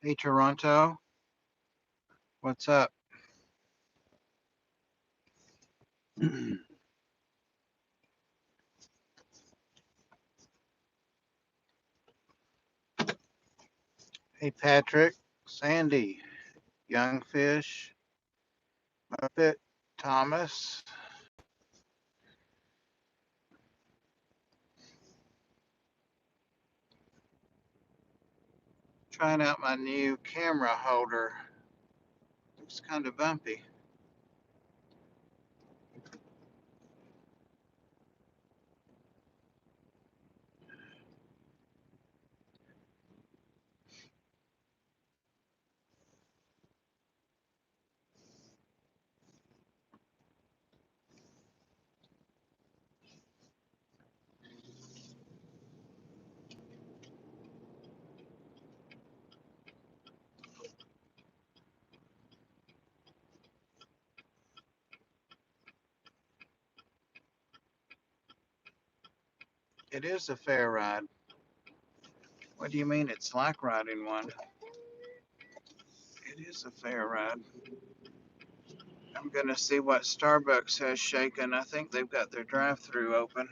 Hey Toronto, what's up? Hey Patrick, Sandy, Young Fish, Muppet, Thomas. Trying out my new camera holder. Looks kind of bumpy. It is a fair ride. What do you mean it's like riding one? It is a fair ride. I'm gonna see what Starbucks has shaken. I think they've got their drive-through open.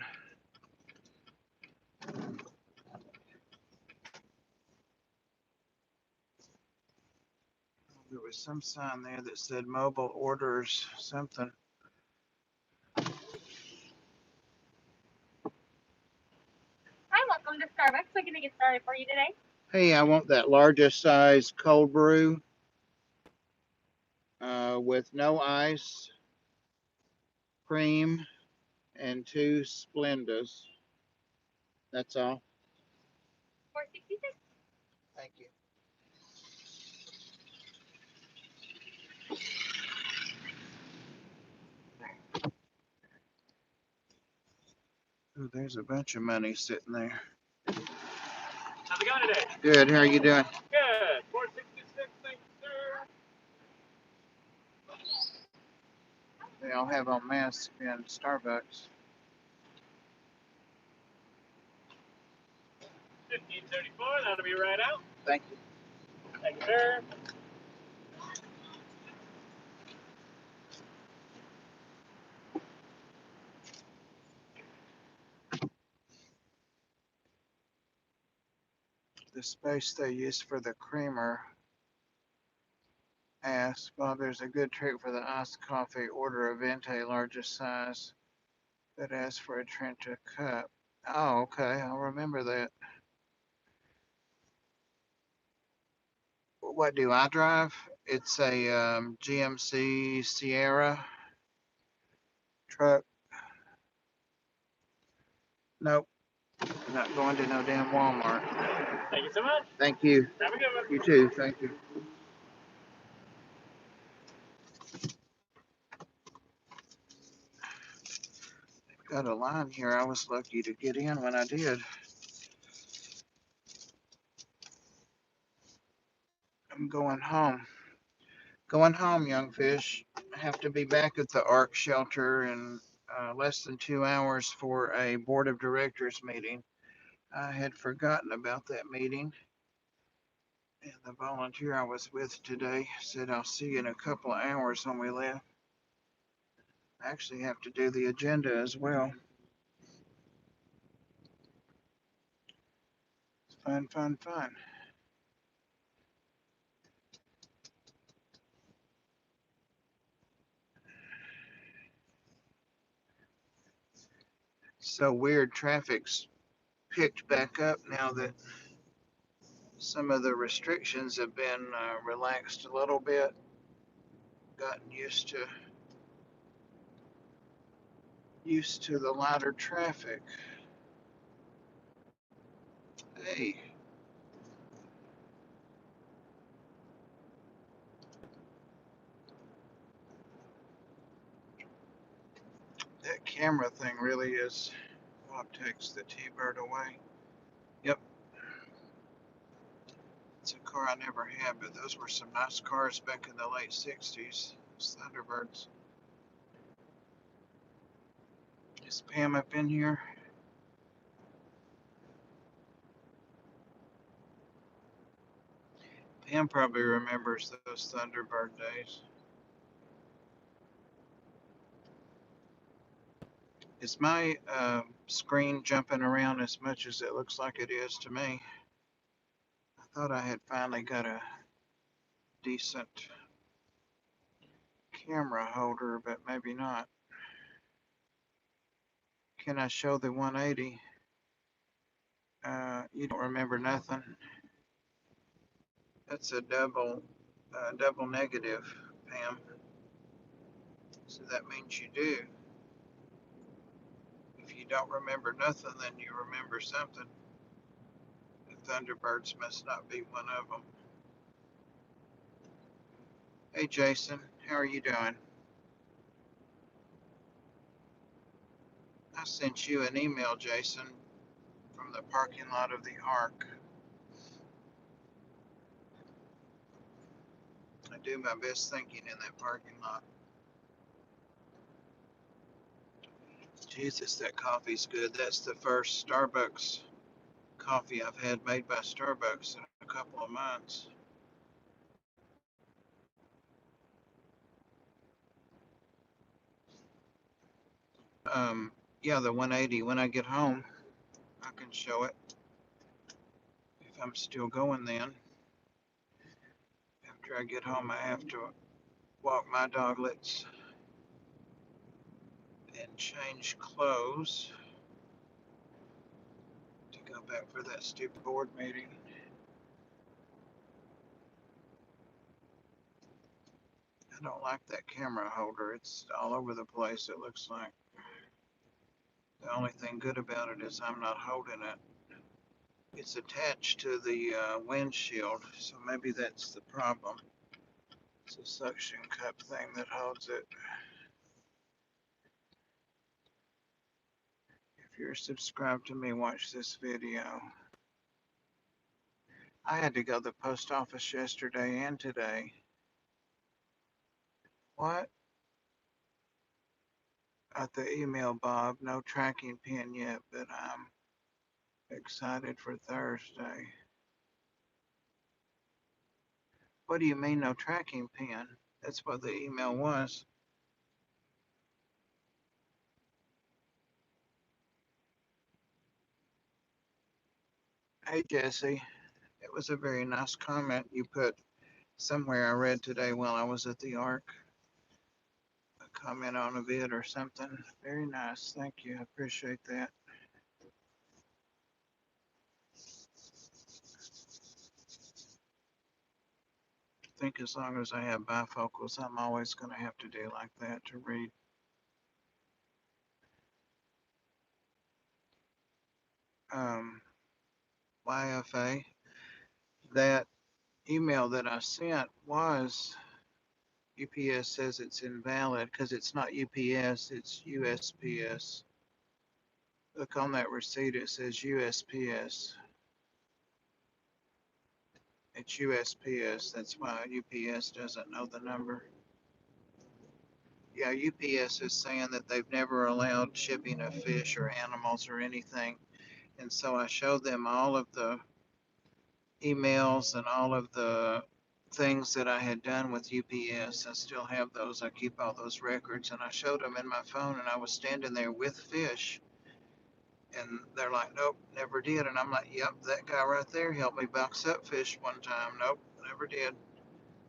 There was some sign there that said mobile orders something. Hi, welcome to Starbucks. What can I get started for you today? Hey, I want that largest size cold brew with no ice, cream, and two Splendas. That's all. 466. Thank you. Ooh, there's a bunch of money sitting there. How's it going today? Good. How are you doing? Good. 466, thank you, sir. They all have on masks in Starbucks. 1534, that'll be right out. Thank you. Thank you, sir. The space they use for the creamer asks, Bob, there's a good trick for the iced coffee. Order a venti largest size that asks for a Trenta cup. Oh, okay. I'll remember that. What do I drive? It's a GMC Sierra truck. Nope, not going to no damn Walmart. Thank you so much. Thank you. Have a good one. You too. Thank you. Got a line here. I was lucky to get in when I did. I'm going home. Going home, young fish. I have to be back at the ARC shelter in less than 2 hours for a board of directors meeting. I had forgotten about that meeting. And the volunteer I was with today said, I'll see you in a couple of hours when we left. I actually have to do the agenda as well. It's fun, fun, fun. So weird, traffic's picked back up now that some of the restrictions have been relaxed a little bit. Gotten used to the lighter traffic. Hey, that camera thing really is what takes the T-Bird away. Yep, it's a car I never had, but those were some nice cars back in the late 60s. Those Thunderbirds. Is Pam up in here? Pam probably remembers those Thunderbird days. Is my screen jumping around as much as it looks like it is to me? I thought I had finally got a decent camera holder, but maybe not. Can I show the 180? You don't remember nothing. That's a double negative, Pam. So that means you do. If you don't remember nothing, then you remember something. The Thunderbirds must not be one of them. Hey, Jason, how are you doing? I sent you an email, Jason, from the parking lot of the Ark. I do my best thinking in that parking lot. Jesus, that coffee's good. That's the first Starbucks coffee I've had made by Starbucks in a couple of months. Yeah, the 180. When I get home, I can show it if I'm still going then. After I get home, I have to walk my doglets and change clothes to go back for that stupid board meeting. I don't like that camera holder. It's all over the place, it looks like. The only thing good about it is I'm not holding it. It's attached to the windshield, so maybe that's the problem. It's a suction cup thing that holds it. If you're subscribed to me, watch this video. I had to go to the post office yesterday and today. What? At the email, Bob. No tracking pin yet, but I'm excited for Thursday. What do you mean, no tracking pin? That's what the email was. Hey, Jesse. It was a very nice comment you put somewhere I read today while I was at the Ark. A comment on a vid or something. Very nice. Thank you. I appreciate that. I think as long as I have bifocals, I'm always going to have to do like that to read. YFA, that email that I sent was UPS says it's invalid because it's not UPS, it's USPS. Look on that receipt, it says USPS. It's USPS, that's why UPS doesn't know the number. Yeah, UPS is saying that they've never allowed shipping of fish or animals or anything. And so I showed them all of the emails and all of the things that I had done with UPS. I still have those. I keep all those records. And I showed them in my phone, and I was standing there with fish. And they're like, nope, never did. And I'm like, yep, that guy right there helped me box up fish one time. Nope, never did.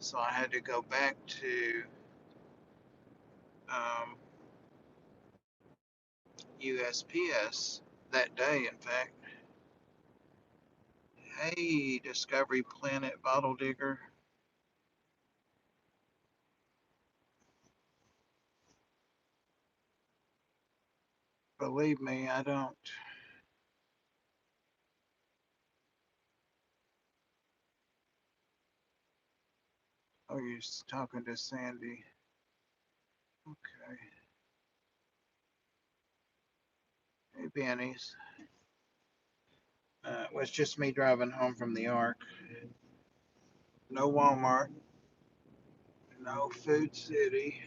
So I had to go back to USPS that day, in fact. Hey, Discovery Planet Bottle Digger. Believe me, I don't. Oh, you're talking to Sandy. Okay. Hey, Benny's. It was just me driving home from the Ark. No Walmart. No Food City.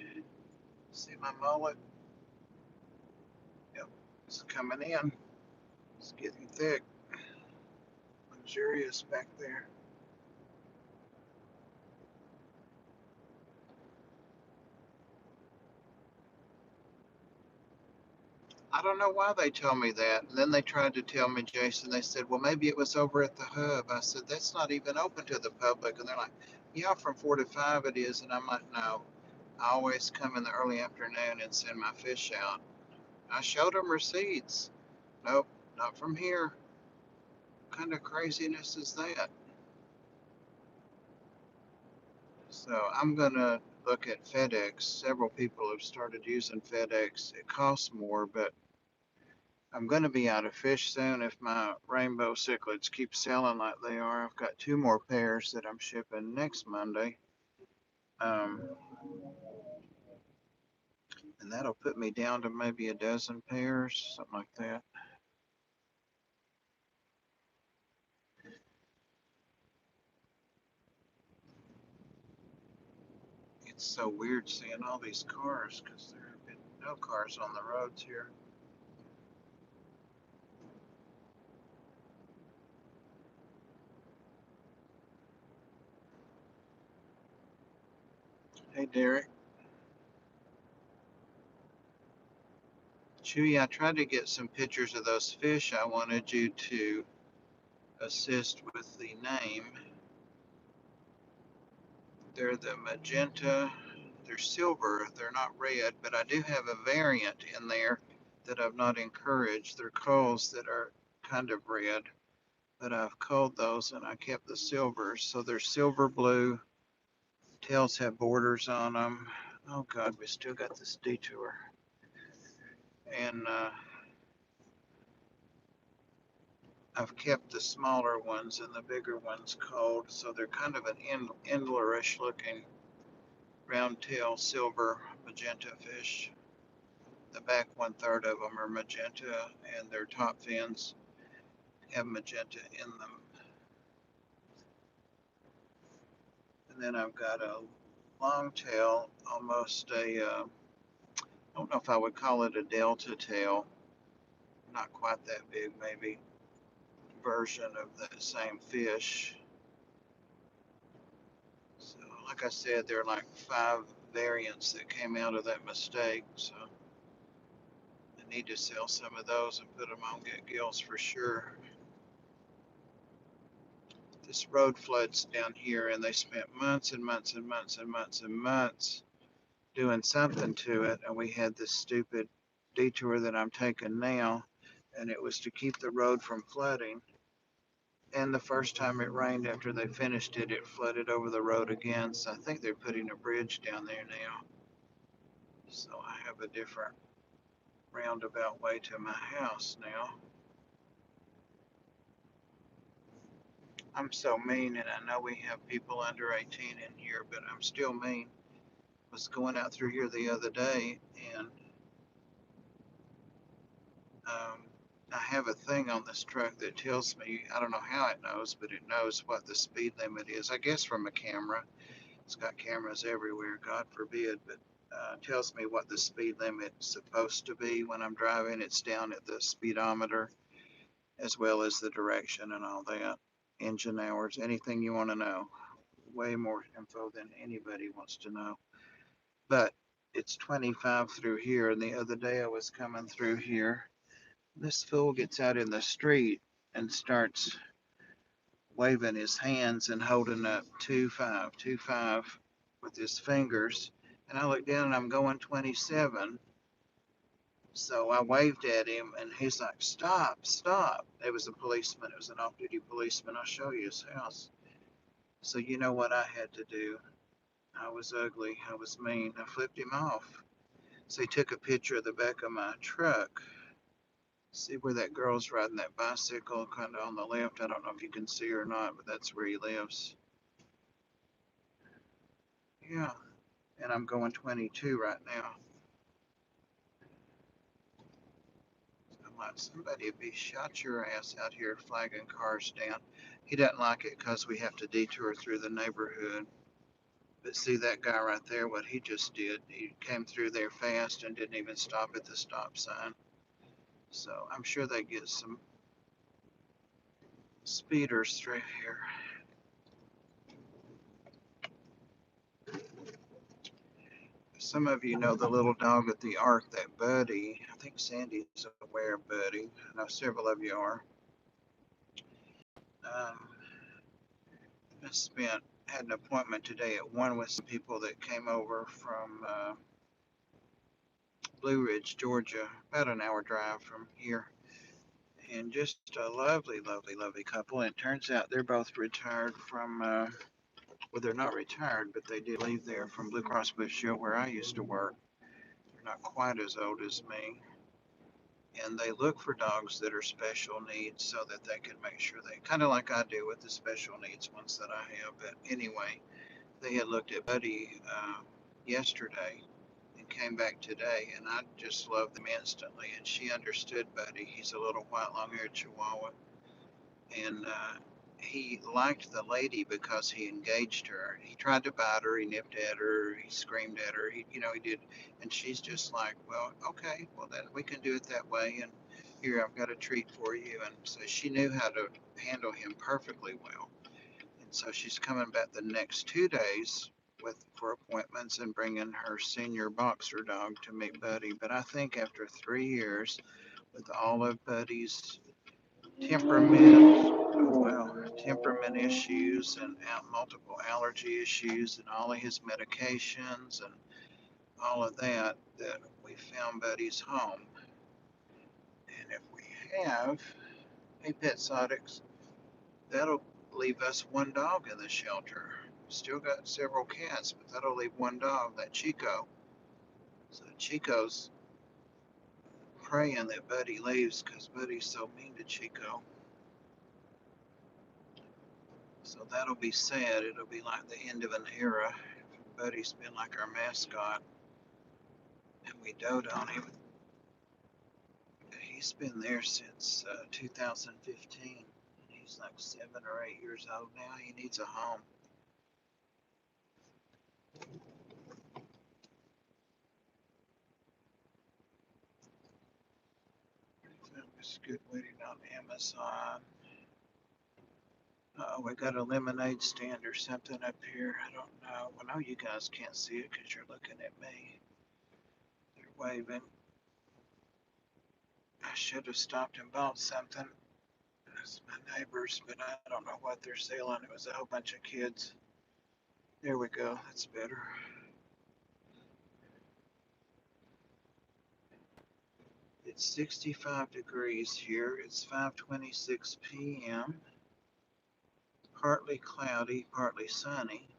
See my mullet? Yep. It's coming in. It's getting thick. Luxurious back there. I don't know why they told me that. And then they tried to tell me, Jason, they said, well, maybe it was over at the hub. I said, that's not even open to the public. And they're like, yeah, from 4 to 5 it is. And I'm like, no, I always come in the early afternoon and send my fish out. I showed them receipts. Nope, not from here. What kind of craziness is that? So I'm going to look at FedEx. Several people have started using FedEx. It costs more, but I'm going to be out of fish soon if my rainbow cichlids keep selling like they are. I've got 2 more pairs that I'm shipping next Monday. Um, and that'll put me down to maybe a dozen pairs, something like that. It's so weird seeing all these cars because there have been no cars on the roads here. Hey, Derek. Chewy, I tried to get some pictures of those fish. I wanted you to assist with the name. They're the magenta. They're silver. They're not red, but I do have a variant in there that I've not encouraged. They're culls that are kind of red, but I've culled those and I kept the silvers. So they're silver blue. Tails have borders on them. Oh God, we still got this detour. And I've kept the smaller ones and the bigger ones culled. So they're kind of an Endlerish looking round tail silver magenta fish. The back 1/3 of them are magenta, and their top fins have magenta in them. And then I've got a long tail, almost a, I don't know if I would call it a delta tail, not quite that big, maybe, version of that same fish. So, like I said, there are like 5 variants that came out of that mistake. So, I need to sell some of those and put them on Get Gills for sure. This road floods down here, and they spent months and months and months and months and months doing something to it. And we had this stupid detour that I'm taking now, and it was to keep the road from flooding. And the first time it rained after they finished it, it flooded over the road again. So I think they're putting a bridge down there now. So I have a different roundabout way to my house now. I'm so mean, and I know we have people under 18 in here, but I'm still mean. Was going out through here the other day, and um, I have a thing on this truck that tells me, I don't know how it knows, but it knows what the speed limit is. I guess from a camera. It's got cameras everywhere, God forbid, but tells me what the speed limit's supposed to be when I'm driving. It's down at the speedometer, as well as the direction and all that. Engine hours, anything you want to know. Way more info than anybody wants to know. But it's 25 through here, and the other day I was coming through here. This fool gets out in the street and starts waving his hands and holding up 25, 25 with his fingers. And I look down and I'm going 27. So I waved at him and he's like, stop, stop. It was a policeman. It was an off duty policeman. I'll show you his house. So you know what I had to do? I was ugly. I was mean. I flipped him off. So he took a picture of the back of my truck. See where that girl's riding that bicycle kind of on the left. I don't know if you can see her or not, but that's where he lives. Yeah, and I'm going 22 right now. I'm like, somebody be shot your ass out here flagging cars down. He doesn't like it because we have to detour through the neighborhood. But see that guy right there, what he just did, he came through there fast and didn't even stop at the stop sign. So I'm sure they get some speeders through here. Some of you know the little dog at the Ark, that Buddy. I think Sandy's aware of Buddy. I know several of you are. Um, I had an appointment today at 1 with some people that came over from Blue Ridge, Georgia, about an hour drive from here. And just a lovely, lovely, lovely couple. And it turns out they're both retired from, well, they're not retired, but they did leave there from Blue Cross Blue Shield where I used to work. They're not quite as old as me. And they look for dogs that are special needs so that they can make sure they, kind of like I do with the special needs ones that I have. But anyway, they had looked at Buddy yesterday and came back today, and I just loved them instantly. And she understood Buddy. He's a little white, long-haired Chihuahua, and he liked the lady because he engaged her. He tried to bite her, he nipped at her, he screamed at her, he did, and she's just like, well, okay, well then we can do it that way, and here I've got a treat for you, and so she knew how to handle him perfectly well, and so she's coming back the next 2 days for appointments and bringing her senior boxer dog to meet Buddy. But I think after 3 years, with all of Buddy's temperament issues and multiple allergy issues and all of his medications and all of that, that we found Buddy's home. And if we have a Petsotics, that'll leave us one dog in the shelter. Still got several cats, but that'll leave one dog, that Chico. So Chico's praying that Buddy leaves because Buddy's so mean to Chico. So that'll be sad. It'll be like the end of an era. Buddy's been like our mascot, and we dote on him. He's been there since 2015. He's like 7 or 8 years old now. He needs a home. It's good waiting on Amazon. We got a lemonade stand or something up here. I don't know. Well, no, you guys can't see it because you're looking at me. They're waving. I should have stopped and bought something. It's my neighbors, but I don't know what they're selling. It was a whole bunch of kids. There we go. That's better. It's 65 degrees here. It's 5:26 p.m. Partly cloudy, partly sunny.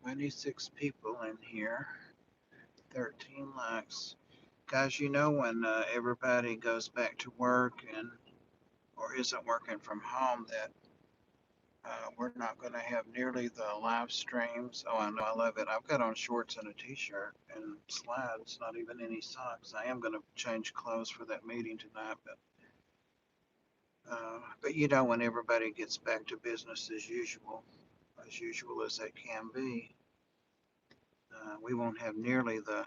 26 people in here. 13 likes. Guys, you know when everybody goes back to work and or isn't working from home that we're not going to have nearly the live streams. Oh, I know, I love it. I've got on shorts and a t-shirt and slides, not even any socks. I am going to change clothes for that meeting tonight, but you know when everybody gets back to business as usual as they can be, we won't have nearly the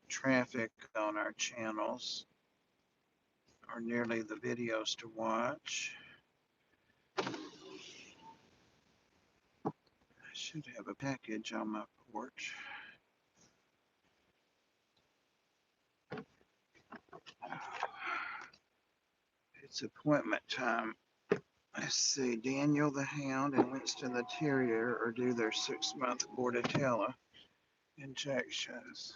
traffic on our channels or nearly the videos to watch. I should have a package on my porch. It's appointment time. Let's see, Daniel the Hound and Winston the Terrier are due their 6-month Bordetella injections.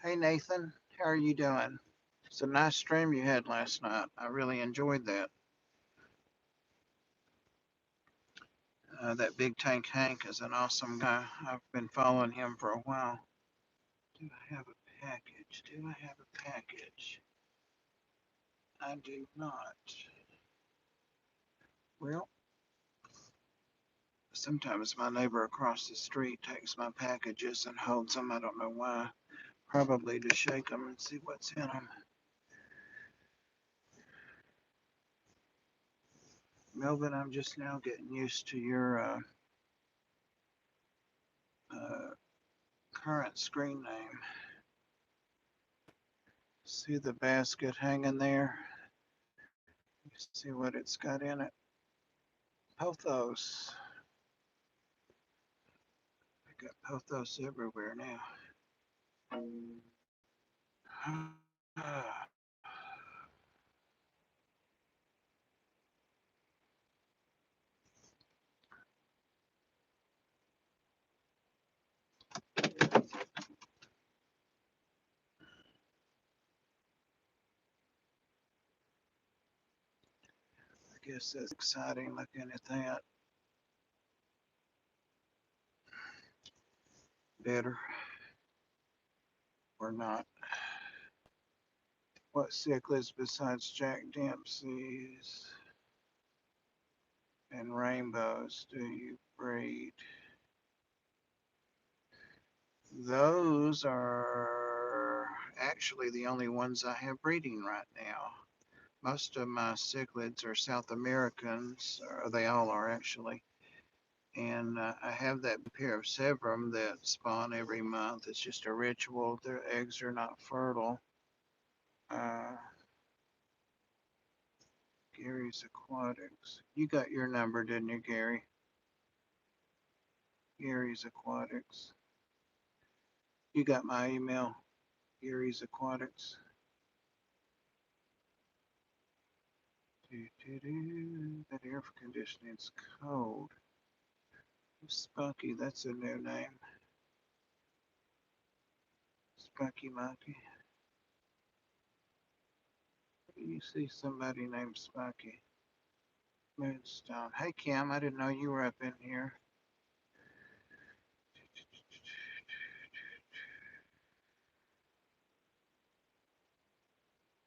Hey Nathan, how are you doing? It's a nice stream you had last night. I really enjoyed that. That Big Tank Hank is an awesome guy. I've been following him for a while. Do I have a package? Do I have a package? I do not. Well, sometimes my neighbor across the street takes my packages and holds them. I don't know why. Probably to shake them and see what's in them. Melvin, I'm just now getting used to your current screen name. See the basket hanging there? You see what it's got in it? Pothos. I got pothos everywhere now. I guess that's exciting looking at that. Better or not. What cichlids besides Jack Dempsey's and rainbows do you breed? Those are actually the only ones I have breeding right now. Most of my cichlids are South Americans, or they all are actually. And I have that pair of Severum that spawn every month. It's just a ritual. Their eggs are not fertile. Uh, Gary's Aquatics. You got your number, didn't you, Gary? Gary's Aquatics. You got my email, Gary's Aquatics. That air conditioning's cold. Spunky, that's a new name. Spunky Monkey. You see somebody named Spunky. Moonstone. Hey, Kim, I didn't know you were up in here.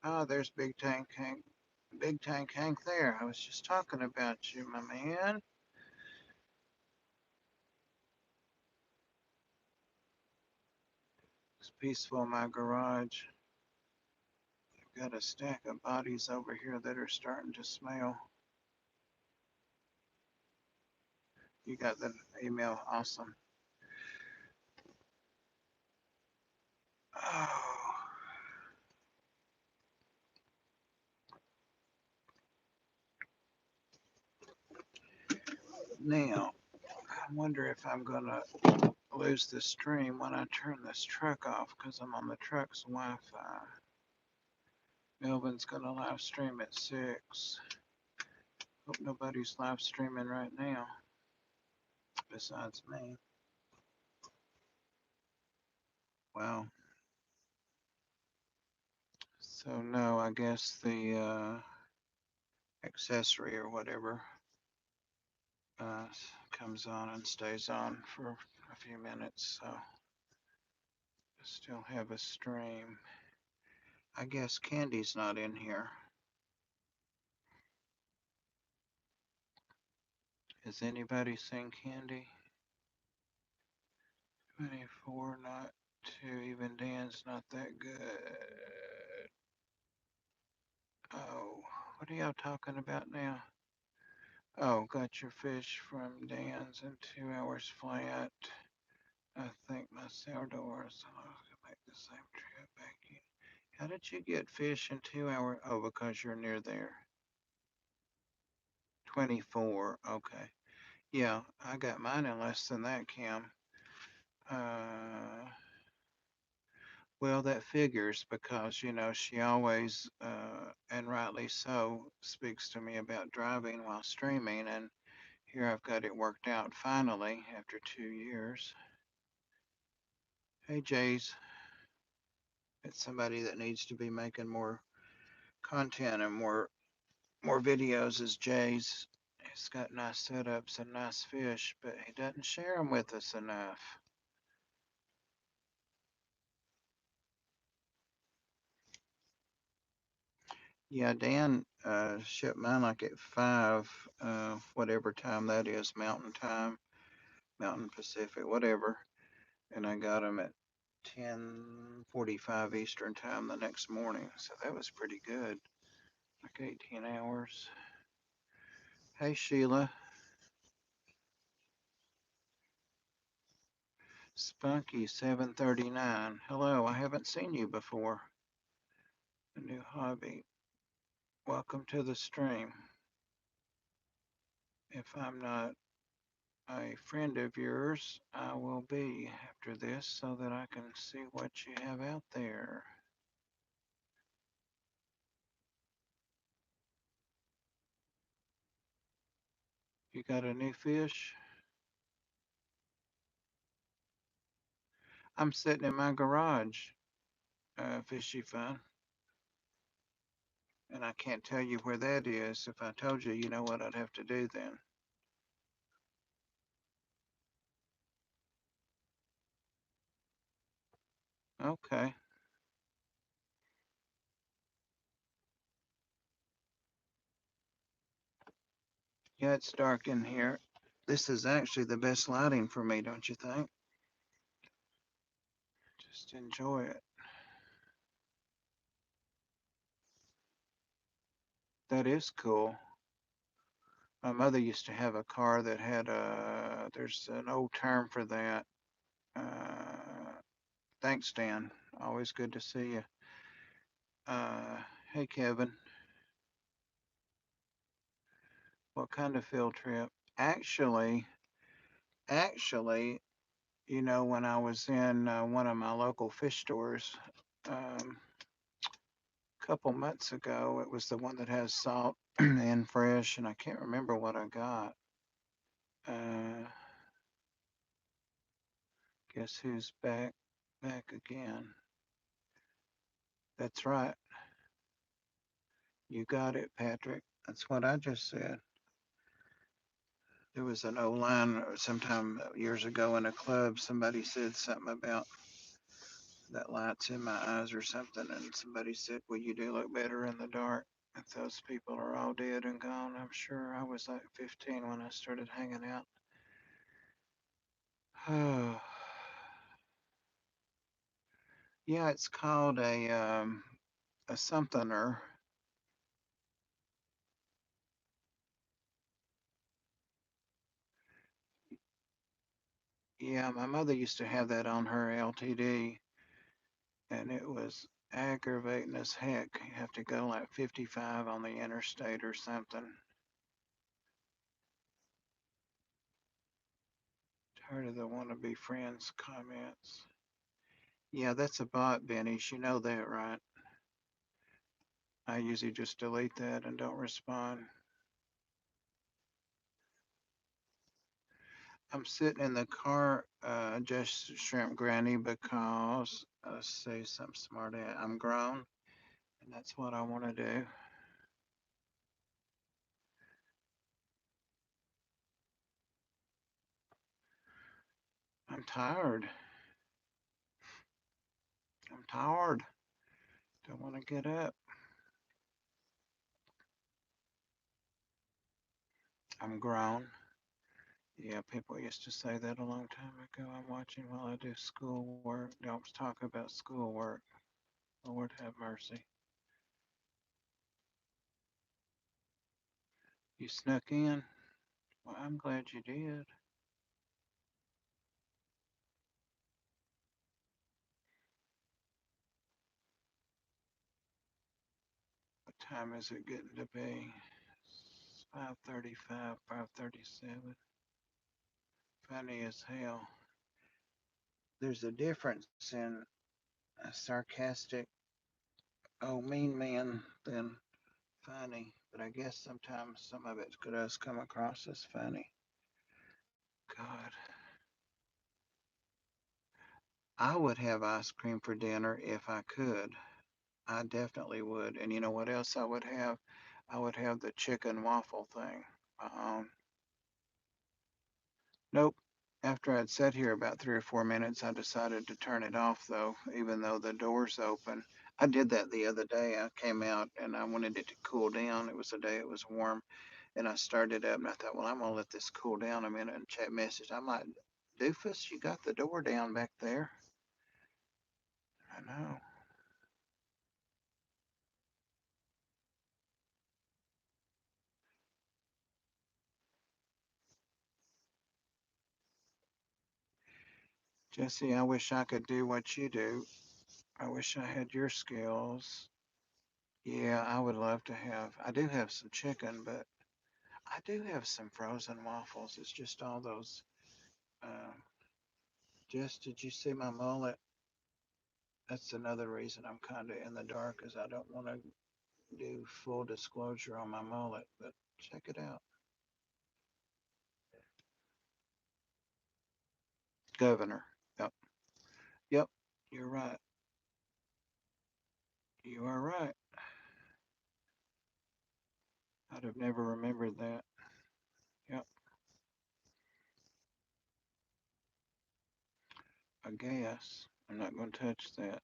Oh, there's Big Tank Hank. Big Tank Hank there. I was just talking about you, my man. It's peaceful in my garage. I've got a stack of bodies over here that are starting to smell. You got the email. Awesome. Oh. Now, I wonder if I'm going to lose the stream when I turn this truck off because I'm on the truck's Wi-Fi. Melvin's going to live stream at 6. Hope nobody's live streaming right now besides me. Wow. So no, I guess the accessory or whatever comes on and stays on for a few minutes. So I still have a stream. I guess Candy's not in here. Has anybody seen Candy? 24, not 2. Even Dan's not that good. Oh, what are y'all talking about now? Oh, got your fish from Dan's in 2 hours flat. I think my sourdough is gonna make the same trip back in. How did you get fish in 2 hours? Oh, because you're near there. 24. Okay. Yeah, I got mine in less than that, Kim. Well, that figures because, you know, she always, and rightly so, speaks to me about driving while streaming. And here I've got it worked out finally after 2 years. Hey, Jays. It's somebody that needs to be making more content and more videos is Jay's. He's got nice setups and nice fish, but he doesn't share them with us enough. Yeah, Dan shipped mine like at 5, whatever time that is, Mountain Time, Mountain Pacific, whatever. And I got them at 10:45 Eastern Time the next morning. So that was pretty good, like 18 hours. Hey, Sheila. Spunky 739. Hello, I haven't seen you before. A new hobby. Welcome to the stream. If I'm not a friend of yours, I will be after this so that I can see what you have out there. You got a new fish? I'm sitting in my garage, Fishy Fun, and I can't tell you where that is. If I told you, you know what I'd have to do then. Okay. Yeah, it's dark in here. This is actually the best lighting for me, don't you think? Just enjoy it. That is cool. My mother used to have a car that had there's an old term for that. Thanks, Dan. Always good to see you. Uh, hey, Kevin. What kind of field trip? Actually, actually, when I was in one of my local fish stores a couple months ago, it was the one that has salt and fresh, and I can't remember what I got. Uh, guess who's back? Back again. That's right. You got it, Patrick. That's what I just said. There was an old line sometime years ago in a club. Somebody said something about that light's in my eyes or something, and somebody said, "Well, you do look better in the dark." If those people are all dead and gone, I'm sure I was like 15 when I started hanging out. Oh, yeah, it's called a somethinger. Yeah, my mother used to have that on her LTD, and it was aggravating as heck. You have to go like 55 on the interstate or something. Tired of the wannabe friends comments. Yeah, that's a bot, Benny. You know that, right? I usually just delete that and don't respond. I'm sitting in the car, just shrimp granny because say something smart. I'm grown, and that's what I want to do. I'm tired. I'm tired. Don't want to get up. I'm grown. Yeah, people used to say that a long time ago. I'm watching while I do schoolwork. Don't talk about schoolwork. Lord have mercy. You snuck in? Well, I'm glad you did. What time is it getting to be? It's 5:35, 5:37. Funny as hell. There's a difference in a sarcastic, oh, mean man than funny, but I guess sometimes some of it does come across as funny. God, I would have ice cream for dinner if I could. I definitely would. And you know what else I would have? I would have the chicken waffle thing. Nope. After I'd sat here about 3 or 4 minutes, I decided to turn it off though, even though the door's open. I did that the other day. I came out and I wanted it to cool down. It was a day it was warm, and I started up and I thought, well, I'm gonna let this cool down a minute and chat message. I'm like, Doofus, you got the door down back there. I know. Jesse, I wish I could do what you do. I wish I had your skills. Yeah, I would love to have. I do have some chicken, but I do have some frozen waffles. It's just all those. Just did you see my mullet? That's another reason I'm kind of in the dark, is I don't want to do full disclosure on my mullet. But check it out, Governor. Yep, yep. You're right. You are right. I'd have never remembered that. Yep. I guess I'm not going to touch that.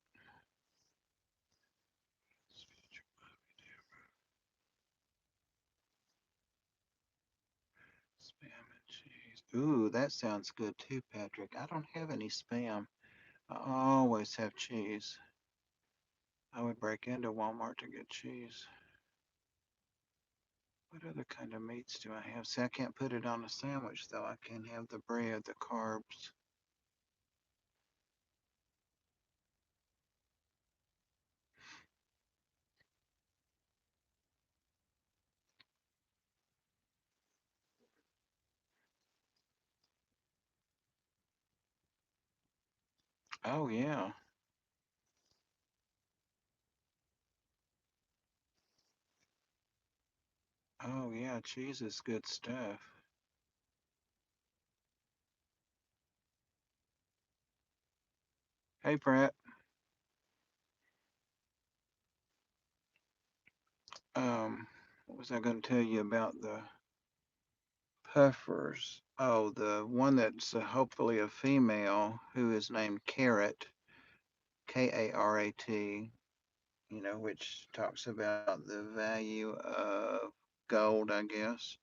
Spam and cheese. Ooh, that sounds good too, Patrick. I don't have any spam. I always have cheese. I would break into Walmart to get cheese. What other kind of meats do I have? See, I can't put it on a sandwich though. I can have the bread, the carbs. Oh yeah. Oh yeah, cheese is good stuff. Hey Brett, what was I going to tell you about the puffers? Oh, the one that's hopefully a female who is named Carrot, Karat, which talks about the value of gold, I guess.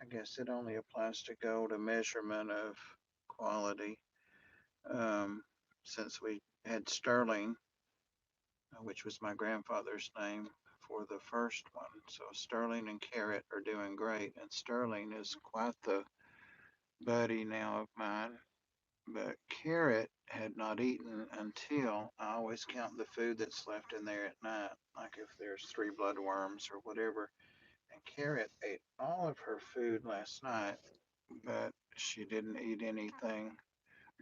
I guess it only applies to gold, a measurement of quality. Um, since we had sterling, which was my grandfather's name for the first one. So sterling and Carrot are doing great, and sterling is quite the buddy now of mine. But Carrot had not eaten until I always count the food that's left in there at night, like if there's 3 bloodworms or whatever. And Carrot ate all of her food last night, but she didn't eat anything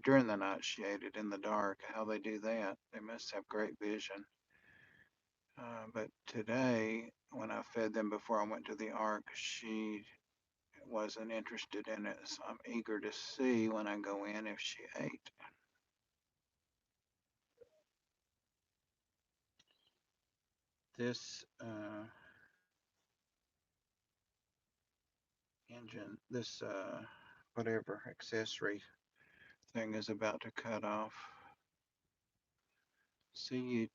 during the night. She ate it in the dark. How they do that? They must have great vision. But today, when I fed them before I went to the ark, she wasn't interested in it. So I'm eager to see when I go in if she ate. This engine, this whatever accessory thing is about to cut off. CUTTTV.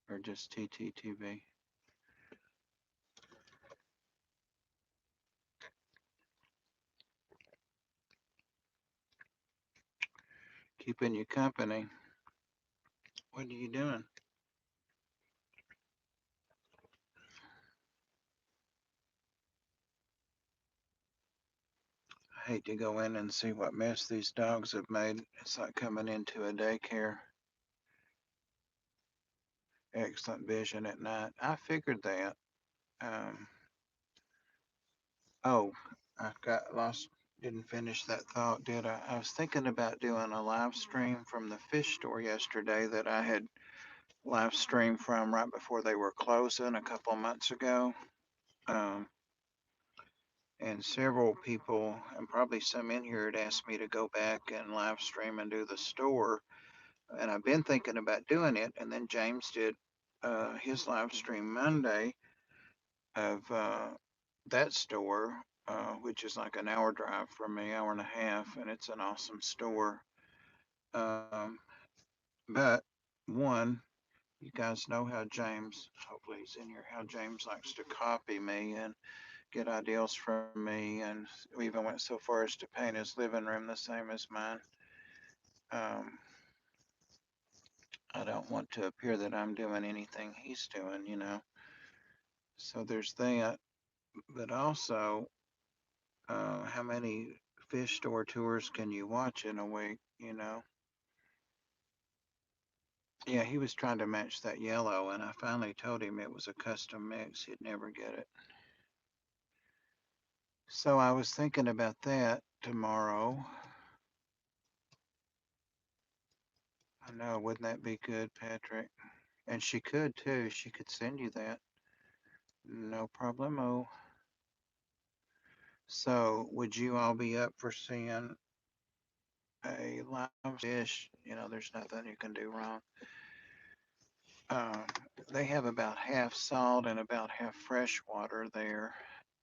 Or just TTTV. Keeping you company. What are you doing? I hate to go in and see what mess these dogs have made. It's like coming into a daycare. Excellent vision at night. I figured that. Um, oh, I got lost. Didn't finish that thought, did I? I was thinking about doing a live stream from the fish store yesterday that I had live streamed from right before they were closing a couple of months ago. Um, and several people, and probably some in here, had asked me to go back and live stream and do the store. And I've been thinking about doing it. And then James did his live stream Monday of that store, which is like an hour drive from me, hour and a half, and it's an awesome store. Um, but one, you guys know how James, hopefully he's in here, how James likes to copy me and get ideas from me, and we even went so far as to paint his living room the same as mine. Um, I don't want to appear that I'm doing anything he's doing. So there's that, but also, how many fish store tours can you watch in a week? Yeah, he was trying to match that yellow, and I finally told him it was a custom mix. He'd never get it. So I was thinking about that tomorrow. I know, wouldn't that be good, Patrick? And she could too. She could send you that. No problemo. So, would you all be up for seeing a live fish? You know, there's nothing you can do wrong. Um, they have about half salt and about half fresh water there.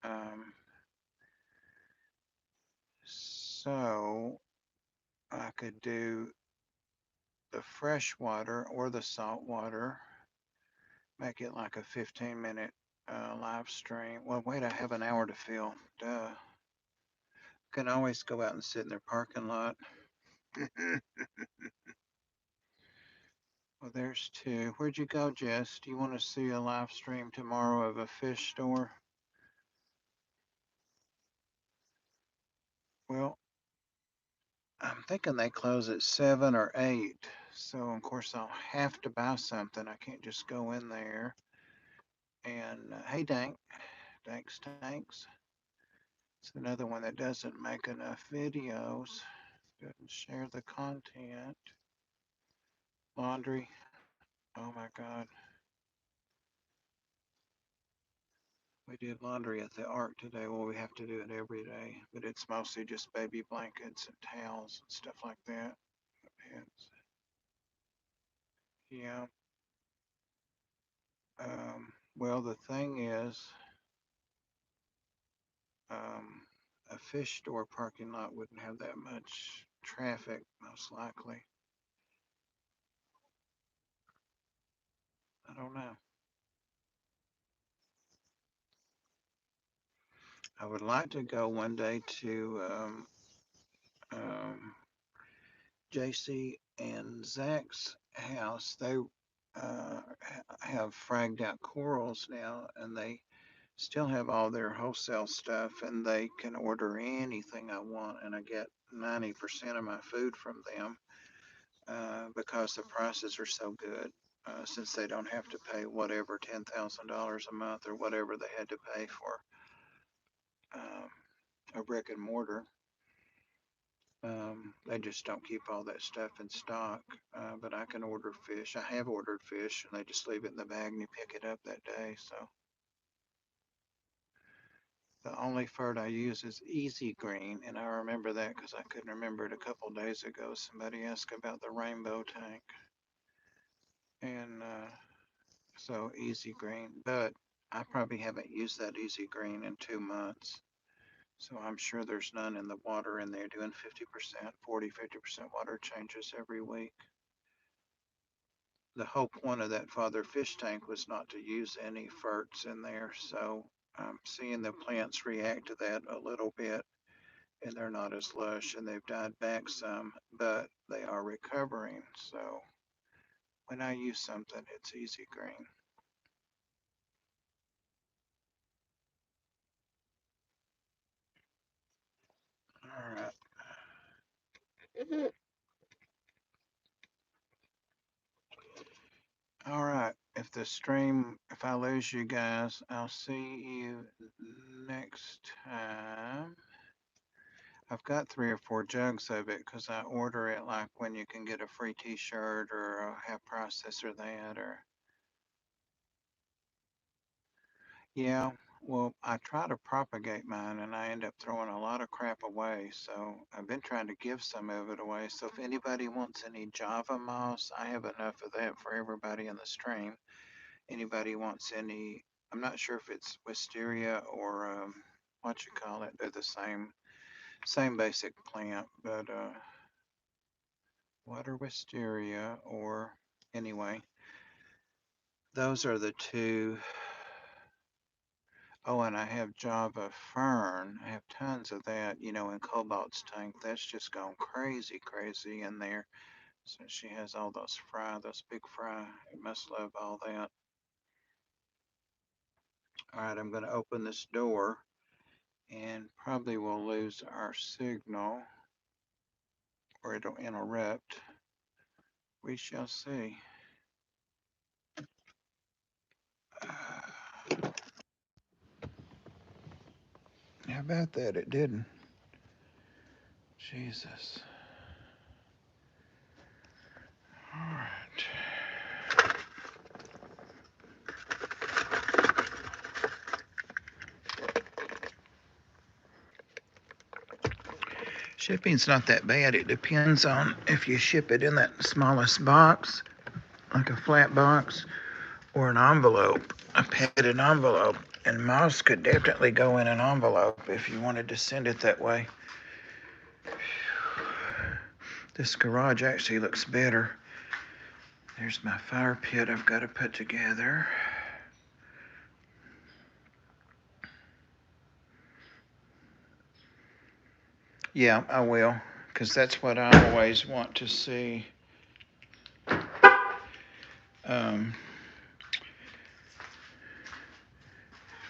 Um, so, I could do the fresh water or the salt water, make it like a 15-minute live stream. Well, wait, I have an hour to fill. Duh. Can always go out and sit in their parking lot. Well, there's two. Where'd you go, Jess? Do you want to see a live stream tomorrow of a fish store? Well, I'm thinking they close at 7 or 8. So, of course, I'll have to buy something. I can't just go in there. And hey, Dank. Tanks. It's another one that doesn't make enough videos, doesn't share the content. Laundry. Oh my God. We did laundry at the Ark today. Well, we have to do it every day, but it's mostly just baby blankets and towels and stuff like that. It's, yeah. Well, the thing is, um, a fish store parking lot wouldn't have that much traffic, most likely. I don't know. I would like to go one day to um, JC and Zach's house. They have fragged out corals now, and they still have all their wholesale stuff, and they can order anything I want, and I get 90% of my food from them because the prices are so good. Since they don't have to pay whatever $10,000 a month or whatever they had to pay for um, a brick and mortar. They just don't keep all that stuff in stock, but I can order fish. I have ordered fish, and they just leave it in the bag and you pick it up that day. So the only fert I use is Easy Green, and I remember that because I couldn't remember it a couple days ago. Somebody asked about the rainbow tank, and so Easy Green. But I probably haven't used that Easy Green in 2 months. So I'm sure there's none in the water in there doing 50%, 40, 50% water changes every week. The whole point of that father fish tank was not to use any ferts in there. So I'm seeing the plants react to that a little bit, and they're not as lush, and they've died back some, but they are recovering. So when I use something, it's Easy Green. All right. All right. If I lose you guys, I'll see you next time. I've got 3 or 4 jugs of it because I order it like when you can get a free t-shirt or a half price this or that or yeah, well, I try to propagate mine and I end up throwing a lot of crap away. So I've been trying to give some of it away. So if anybody wants any Java moss, I have enough of that for everybody in the stream. Anybody wants any, I'm not sure if it's wisteria or what you call it. They're the same basic plant, but water wisteria or anyway, those are the two. Oh, and I have Java fern. I have tons of that, in Cobalt's tank. That's just gone crazy, crazy in there. So she has all those big fry. It must love all that. All right, I'm going to open this door and probably will lose our signal or it'll interrupt. We shall see. about that? It didn't. Jesus. All right. Shipping's not that bad. It depends on if you ship it in that smallest box, like a flat box, or an envelope, a padded envelope. And mouse could definitely go in an envelope if you wanted to send it that way. This garage actually looks better. There's my fire pit I've got to put together. Yeah, I will, because that's what I always want to see.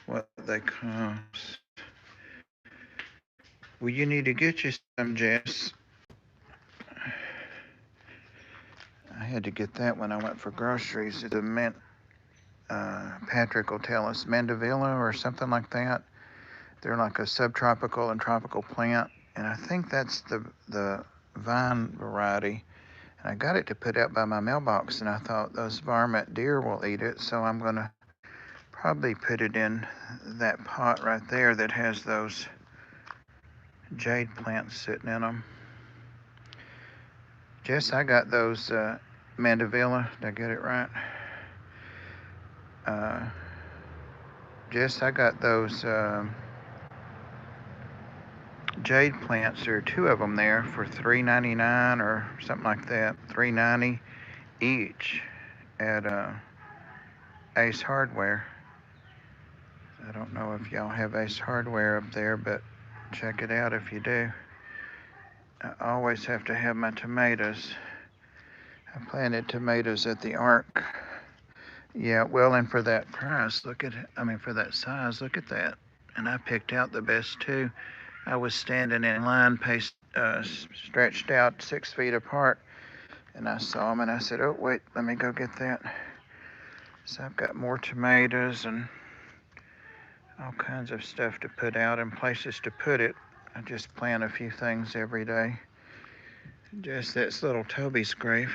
What they cost. Well, you need to get you some, Jess. I had to get that when I went for groceries. It's a mint. Patrick will tell us Mandevilla or something like that. They're like a subtropical and tropical plant, and I think that's the vine variety. And I got it to put out by my mailbox, and I thought those varmint deer will eat it, so I'm gonna probably put it in that pot right there that has those jade plants sitting in them. Jess, I got those Mandevilla. Did I get it right? Jess, I got those jade plants. There are two of them there for $3.99 or something like that. $3.90 each at Ace Hardware. I don't know if y'all have Ace Hardware up there, but check it out if you do. I always have to have my tomatoes. I planted tomatoes at the Ark. Yeah, well, and for that price, for that size, look at that. And I picked out the best two. I was standing in line, stretched out 6 feet apart, and I saw them, and I said, oh, wait, let me go get that. So I've got more tomatoes and all kinds of stuff to put out and places to put it. I just plant a few things every day. Just that's little Toby's grave.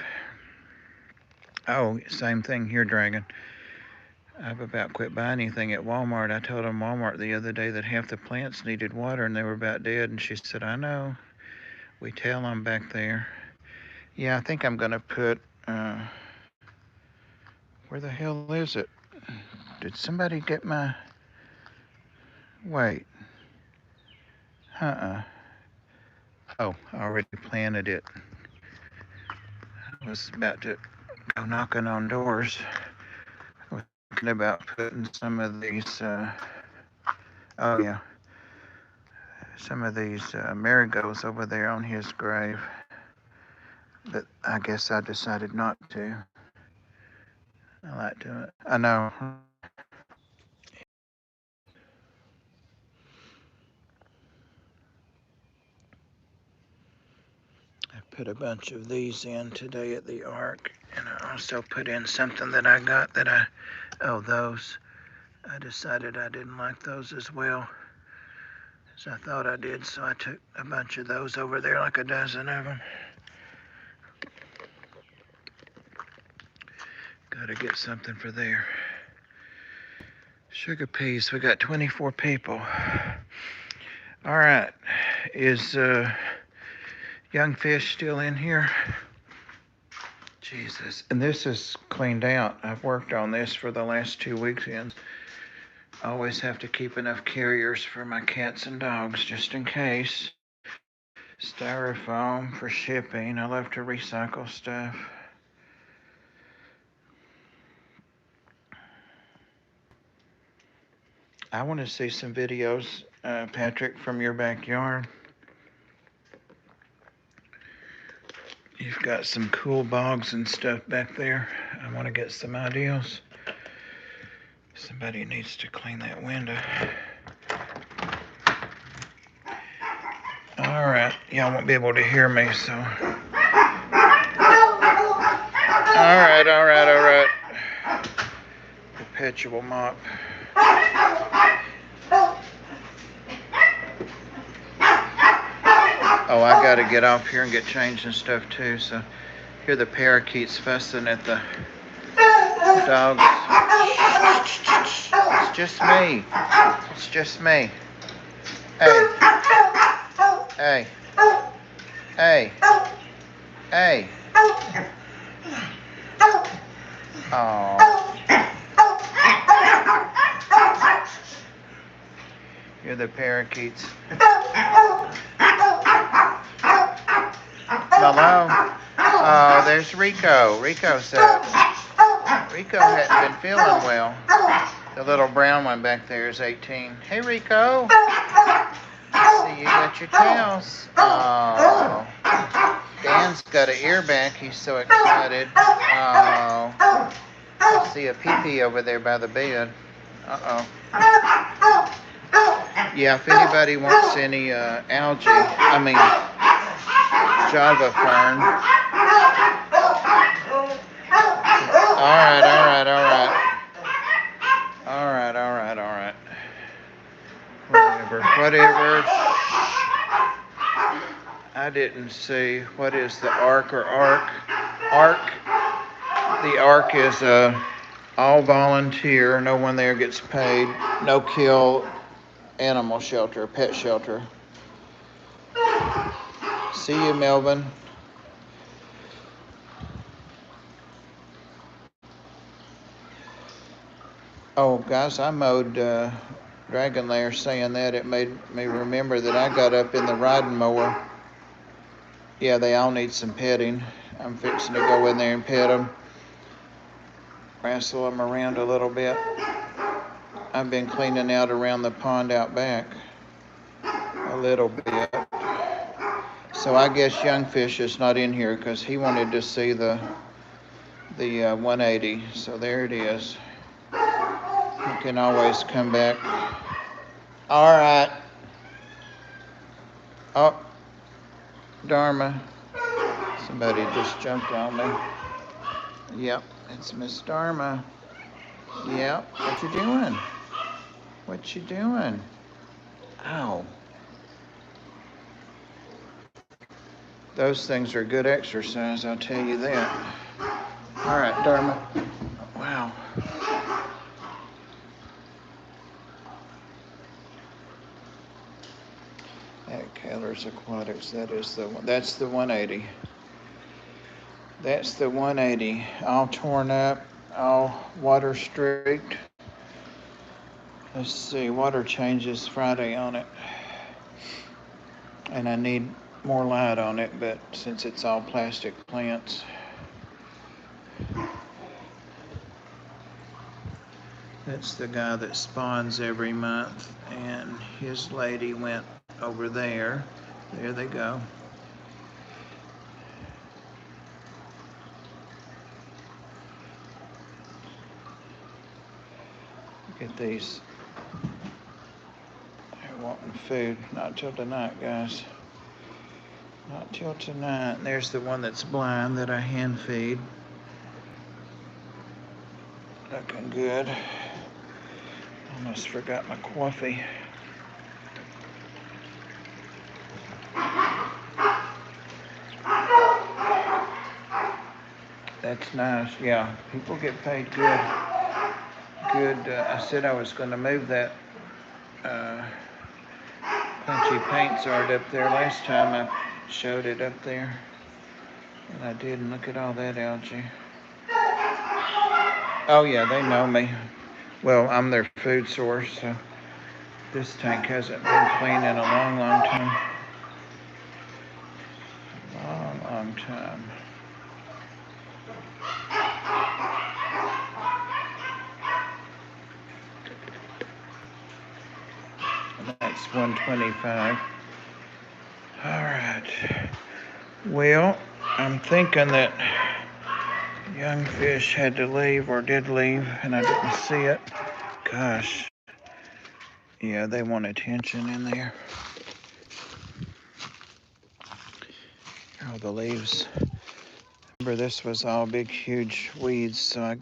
Oh, same thing here, Dragon. I've about quit buying anything at Walmart. I told them Walmart the other day that half the plants needed water and they were about dead. And she said, I know. We tell them back there. Yeah, I think I'm going to put, where the hell is it? Did somebody get my, wait. Oh, I already planted it. I was about to go knocking on doors. I was thinking about putting some of these, some of these marigolds over there on his grave. But I guess I decided not to. I like to, I know. I put a bunch of these in today at the Ark, and I also put in something that I got those. I decided I didn't like those as well as I thought I did, so I took a bunch of those over there, like a dozen of them. Gotta get something for there. Sugar peas, we got 24 people. All right, is Young Fish still in here? Jesus, and this is cleaned out. I've worked on this for the last 2 weekends. I always have to keep enough carriers for my cats and dogs, just in case. Styrofoam for shipping. I love to recycle stuff. I want to see some videos, Patrick, from your backyard. You've got some cool bogs and stuff back there. I want to get some ideas. Somebody needs to clean that window. All right, y'all won't be able to hear me, so. All right. Perpetual mop. Oh, I gotta get off here and get changed and stuff too. So here the parakeets fussing at the dogs. It's just me. It's just me. Hey, hey, hey, hey. Oh, here the parakeets. Hello. Oh, there's Rico. Rico said Rico hadn't been feeling well. The little brown one back there is 18. Hey, Rico. See, you got your tails. Oh. Dan's got an ear back. He's so excited. Oh. I see a pee-pee over there by the bed. Uh-oh. Yeah, if anybody wants any Java fern. All right. Whatever. I didn't see. What is the ARC or ARC? ARC. The ARC is all volunteer. No one there gets paid. No kill animal shelter, pet shelter. See you, Melvin. Oh, guys, I mowed Dragon Lair. Saying that, it made me remember that I got up in the riding mower. Yeah, they all need some petting. I'm fixing to go in there and pet them. Wrestle them around a little bit. I've been cleaning out around the pond out back a little bit. So I guess Young Fish is not in here because he wanted to see the 180. So there it is. You can always come back. All right. Oh, Dharma. Somebody just jumped on me. Yep, it's Miss Dharma. Yep, what you doing? What you doing? Ow. Those things are good exercise, I'll tell you that. All right, Dharma. Wow. At Keller's Aquatics, that's the 180. That's the 180, all torn up, all water streaked. Let's see, water changes Friday on it. And I need more light on it, but since it's all plastic plants. That's the guy that spawns every month, and his lady went over there. There they go. Look at these. They're wanting food. Not till tonight, guys. Not till tonight. There's the one that's blind that I hand feed. Looking good. Almost forgot my coffee. That's nice. Yeah, people get paid good. I said I was going to move that punchy paints art up there last time I showed it up there. And I did, and look at all that algae. Oh yeah, they know me. Well, I'm their food source, so this tank hasn't been clean in a long time. Long time. That's 125. All right. Well, I'm thinking that Young Fish had to leave or did leave, and I didn't see it. Gosh. Yeah, they want attention in there. Oh, the leaves. Remember, this was all big, huge weeds, so I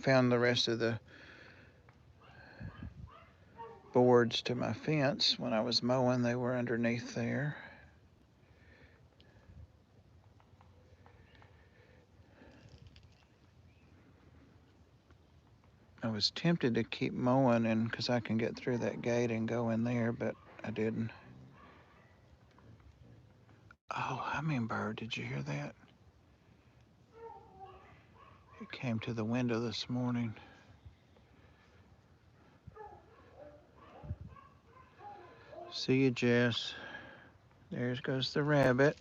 found the rest of the boards to my fence when I was mowing. They were underneath there. I was tempted to keep mowing and because I can get through that gate and go in there, but I didn't. Oh, hummingbird, did you hear that? It came to the window this morning. See you, Jess. There goes the rabbit.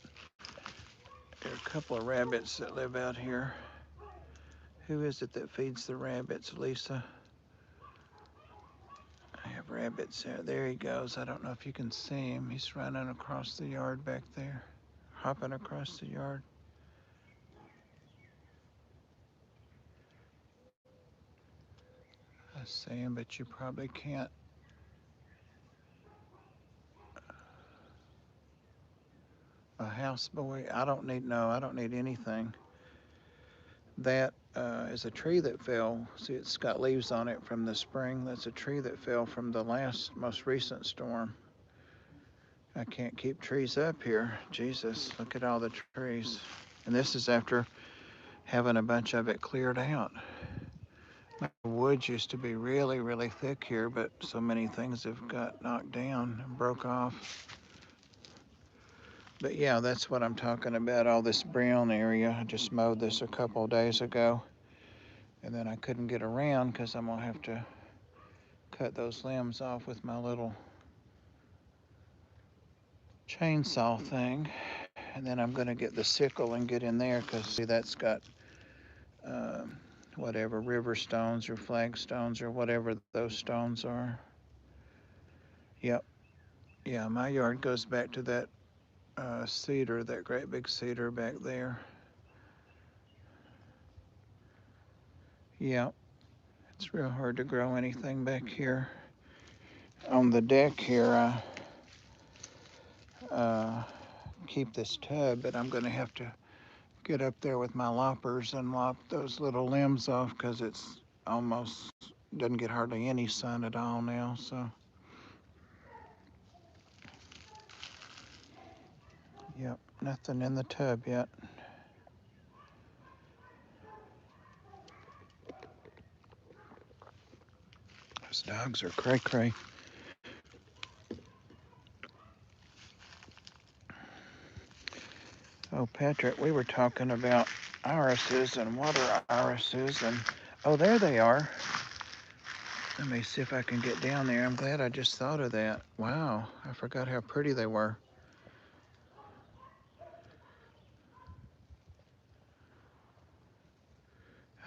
There are a couple of rabbits that live out here. Who is it that feeds the rabbits, Lisa? I have rabbits there. There he goes. I don't know if you can see him. He's running across the yard back there, hopping across the yard. I see him, but you probably can't. A houseboy. I don't need anything. That is a tree that fell. See, it's got leaves on it from the spring. That's a tree that fell from the most recent storm. I can't keep trees up here. Jesus, look at all the trees. And this is after having a bunch of it cleared out. The woods used to be really, really thick here, but so many things have got knocked down and broke off. But yeah, that's what I'm talking about, all this brown area. I just mowed this a couple of days ago. And then I couldn't get around because I'm going to have to cut those limbs off with my little chainsaw thing. And then I'm going to get the sickle and get in there because, see, that's got whatever, river stones or flagstones or whatever those stones are. Yep. Yeah, my yard goes back to that cedar, that great big cedar back there. Yeah, it's real hard to grow anything back here. On the deck here, I keep this tub, but I'm going to have to get up there with my loppers and lop those little limbs off because it's almost doesn't get hardly any sun at all now. So, yep, nothing in the tub yet. Those dogs are cray cray. Oh, Patrick, we were talking about irises and water irises, and oh, there they are. Let me see if I can get down there. I'm glad I just thought of that. Wow, I forgot how pretty they were.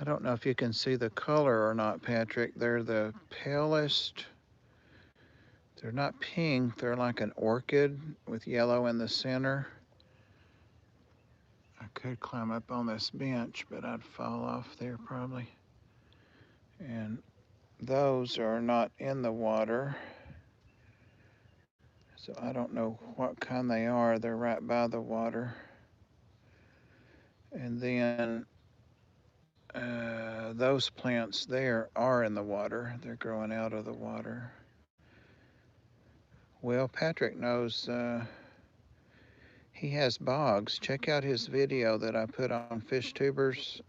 I don't know if you can see the color or not, Patrick. They're the palest. They're not pink. They're like an orchid with yellow in the center. I could climb up on this bench, but I'd fall off there probably. And those are not in the water. So I don't know what kind they are. They're right by the water. And then those plants there are in the water. They're growing out of the water. Well, Patrick knows he has bogs. Check out his video that I put on Fish Tubers.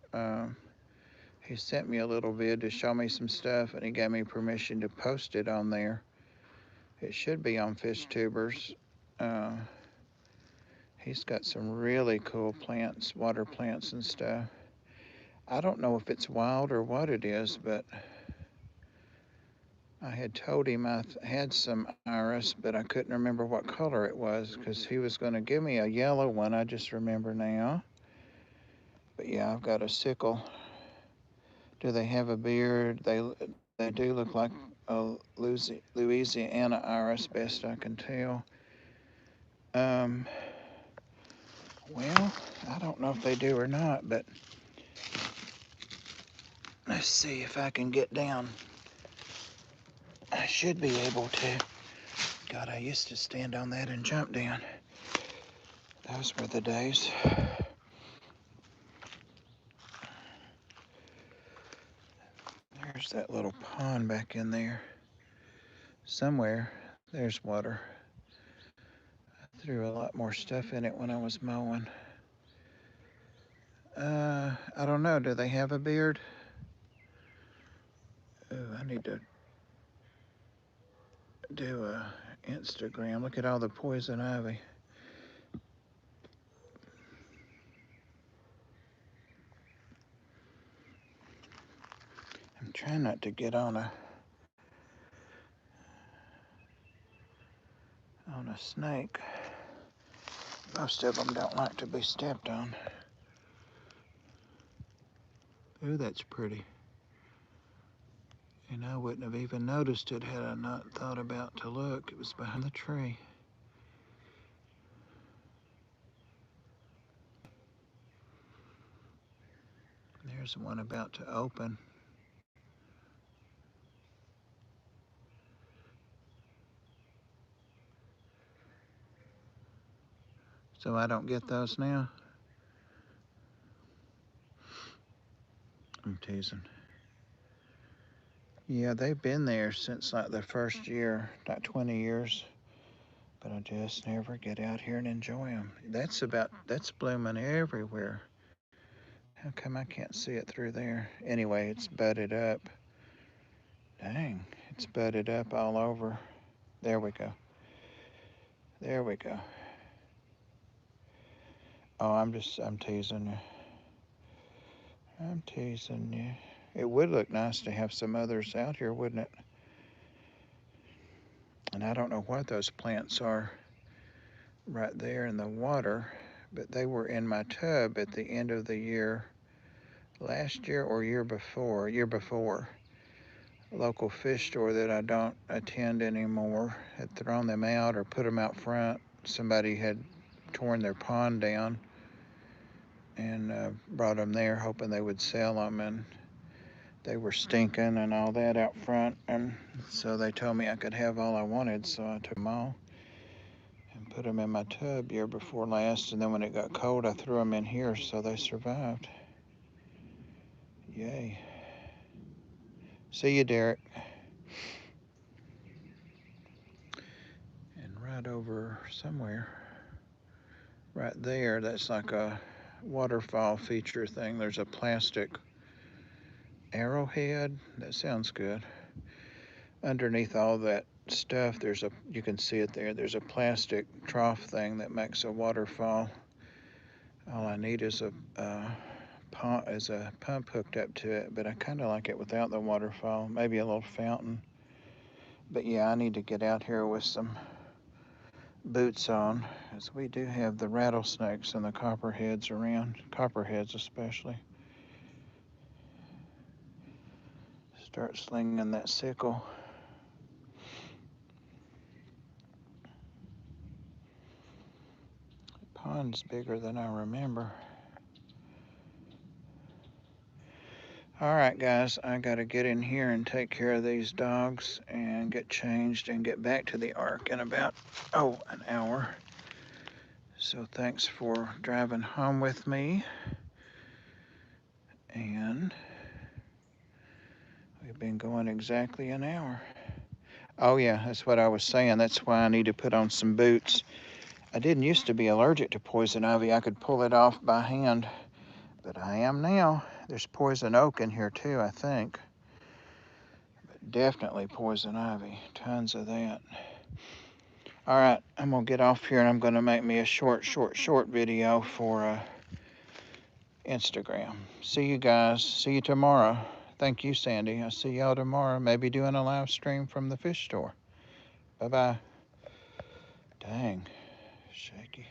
He sent me a little vid to show me some stuff, and he gave me permission to post it on there. It should be on Fish Tubers. He's got some really cool plants, water plants and stuff. I don't know if it's wild or what it is, but I had told him I had some iris, but I couldn't remember what color it was because he was going to give me a yellow one. I just remember now. But yeah, I've got a sickle. Do they have a beard? They do look like a Louisiana iris, best I can tell. Well, I don't know if they do or not, but let's see if I can get down. I should be able to. God, I used to stand on that and jump down. Those were the days. There's that little pond back in there. Somewhere, there's water. I threw a lot more stuff in it when I was mowing. I don't know, do they have a beard? need to do a Instagram. Look at all the poison ivy. I'm trying not to get on a snake. Most of them don't like to be stepped on. Ooh, that's pretty. And I wouldn't have even noticed it had I not thought about to look. It was behind the tree. There's one about to open. So I don't get those now? I'm teasing. Yeah, they've been there since like the first year, like 20 years. But I just never get out here and enjoy them. That's blooming everywhere. How come I can't see it through there? Anyway, it's budded up. Dang, it's budded up all over. There we go. There we go. Oh, I'm teasing you. I'm teasing you. It would look nice to have some others out here, wouldn't it? And I don't know what those plants are right there in the water, but they were in my tub at the end of the year, last year or year before. A local fish store that I don't attend anymore had thrown them out or put them out front. Somebody had torn their pond down and brought them there hoping they would sell them, and they were stinking and all that out front, and so they told me I could have all I wanted, so I took them all and put them in my tub year before last, and then when it got cold I threw them in here, so they survived. Yay. See you, Derek. And right over somewhere, right there, that's like a waterfall feature thing. There's a plastic arrowhead. That sounds good. Underneath all that stuff, you can see it there, there's a plastic trough thing that makes a waterfall. All I need is a pump hooked up to it, but I kind of like it without the waterfall. Maybe a little fountain. But yeah, I need to get out here with some boots on, as we do have the rattlesnakes and the copperheads around, copperheads especially. Start slinging that sickle. The pond's bigger than I remember. All right, guys, I gotta get in here and take care of these dogs and get changed and get back to the Ark in about, an hour. So thanks for driving home with me. And we've been going exactly an hour. Oh yeah, that's what I was saying. That's why I need to put on some boots. I didn't used to be allergic to poison ivy. I could pull it off by hand, but I am now. There's poison oak in here too, I think. But definitely poison ivy, tons of that. All right, I'm gonna get off here and I'm gonna make me a short video for Instagram. See you guys, see you tomorrow. Thank you, Sandy. I'll see y'all tomorrow, maybe doing a live stream from the fish store. Bye-bye. Dang, shaky.